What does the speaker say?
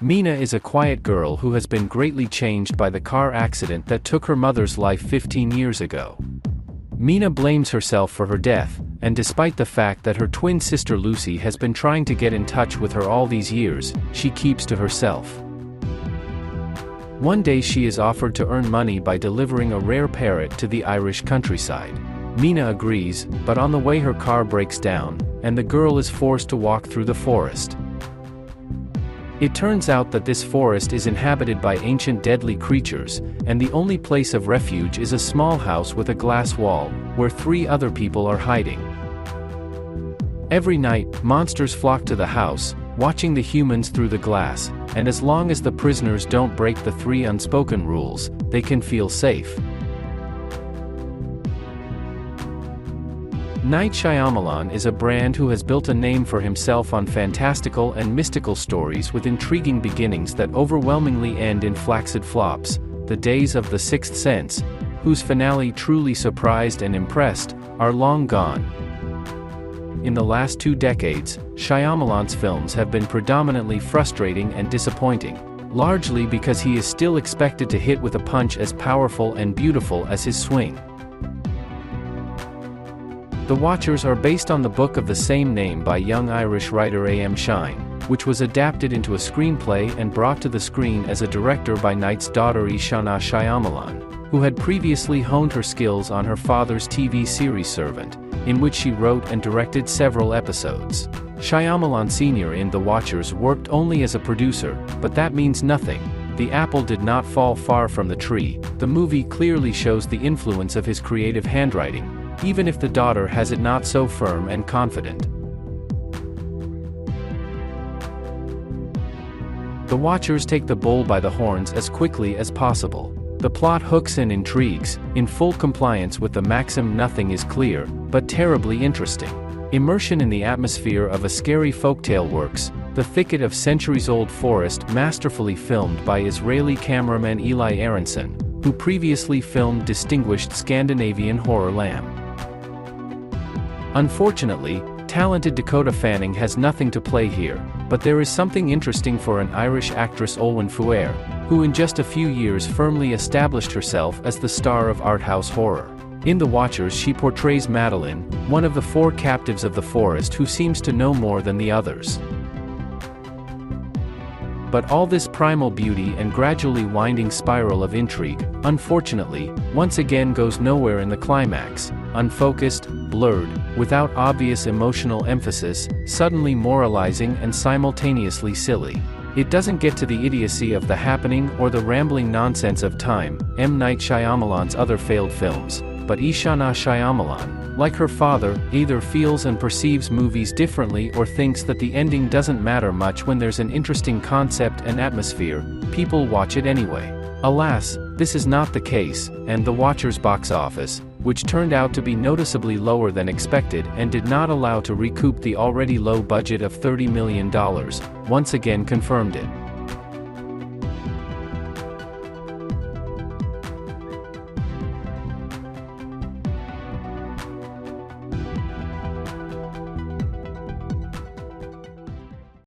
Mina is a quiet girl who has been greatly changed by the car accident that took her mother's life 15 years ago. Mina blames herself for her death, and despite the fact that her twin sister Lucy has been trying to get in touch with her all these years, she keeps to herself. One day she is offered to earn money by delivering a rare parrot to the Irish countryside. Mina agrees, but on the way her car breaks down, and the girl is forced to walk through the forest. It turns out that this forest is inhabited by ancient deadly creatures, and the only place of refuge is a small house with a glass wall, where 3 other people are hiding. Every night, monsters flock to the house, watching the humans through the glass, and as long as the prisoners don't break the 3 unspoken rules, they can feel safe. Night Shyamalan is a brand who has built a name for himself on fantastical and mystical stories with intriguing beginnings that overwhelmingly end in flaccid flops. The days of The Sixth Sense, whose finale truly surprised and impressed, are long gone. In the last 2 decades, Shyamalan's films have been predominantly frustrating and disappointing, largely because he is still expected to hit with a punch as powerful and beautiful as his swing. The Watchers are based on the book of the same name by young Irish writer A.M. Shine, which was adapted into a screenplay and brought to the screen as a director by Night's daughter Ishana Shyamalan, who had previously honed her skills on her father's TV series Servant, in which she wrote and directed several episodes. Shyamalan Sr. in The Watchers worked only as a producer, but that means nothing. The apple did not fall far from the tree. The movie clearly shows the influence of his creative handwriting, even if the daughter has it not so firm and confident. The Watchers take the bull by the horns as quickly as possible. The plot hooks and intrigues, in full compliance with the maxim nothing is clear, but terribly interesting. Immersion in the atmosphere of a scary folktale works, the thicket of centuries-old forest masterfully filmed by Israeli cameraman Eli Aronson, who previously filmed distinguished Scandinavian horror Lamb. Unfortunately, talented Dakota Fanning has nothing to play here, but there is something interesting for an Irish actress Olwen Fouéré, who in just a few years firmly established herself as the star of art house horror. In The Watchers she portrays Madeline, one of the 4 captives of the forest who seems to know more than the others. But all this primal beauty and gradually winding spiral of intrigue, unfortunately, once again goes nowhere in the climax, unfocused, blurred, without obvious emotional emphasis, suddenly moralizing and simultaneously silly. It doesn't get to the idiocy of the happening or the rambling nonsense of time, M. Night Shyamalan's other failed films, but Ishana Shyamalan, like her father, either feels and perceives movies differently or thinks that the ending doesn't matter much when there's an interesting concept and atmosphere, people watch it anyway. Alas, this is not the case, and The Watchers' box office, which turned out to be noticeably lower than expected and did not allow to recoup the already low budget of $30 million, once again confirmed it.